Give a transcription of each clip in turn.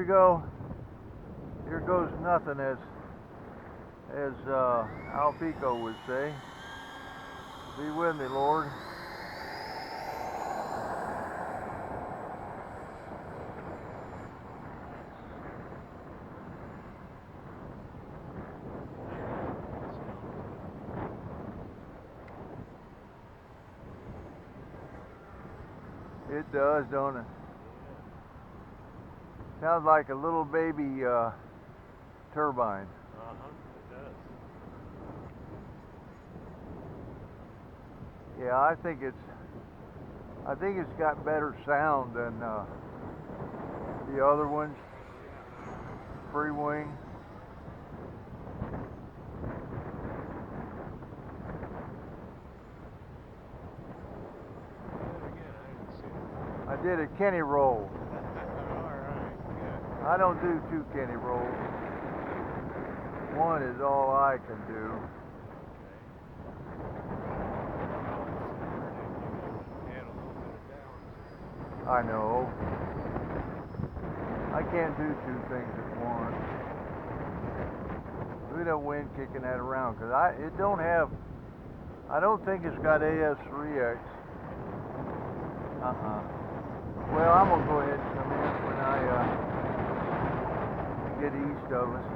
we go. Here goes nothing, as Al Pico would say. Be with me, Lord. It does, don't it? Sounds like a little baby turbine. It does. Yeah, I think it's got better sound than the other ones. Free wing. I did a Kenny roll. Alright, good. I don't do 2 Kenny rolls. 1 is all I can do. I know. I can't do 2 things at once. Look at that wind kicking that around, because I don't think it's got AS3X. Well, I'm gonna go ahead and come in when I get east of us.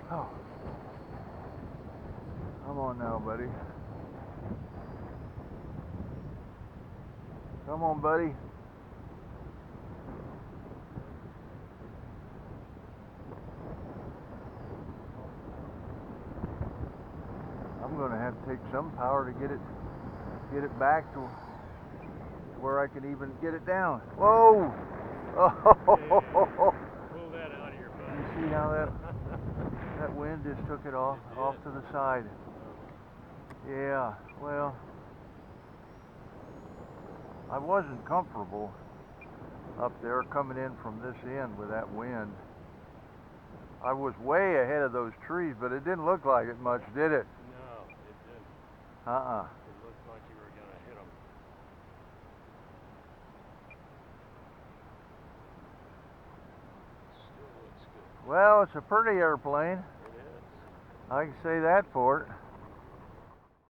Oh. Come on now, buddy. Come on, buddy. I'm going to have to take some power to get it back to where I can even get it down. Whoa! Oh! Pull that out of your butt. You see how that wind just took it off to the side. Yeah, well, I wasn't comfortable up there coming in from this end with that wind. I was way ahead of those trees, but it didn't look like it much, did it? No, it didn't. It looked like you were going to hit them. Still looks good. Well, it's a pretty airplane. It is. I can say that for it.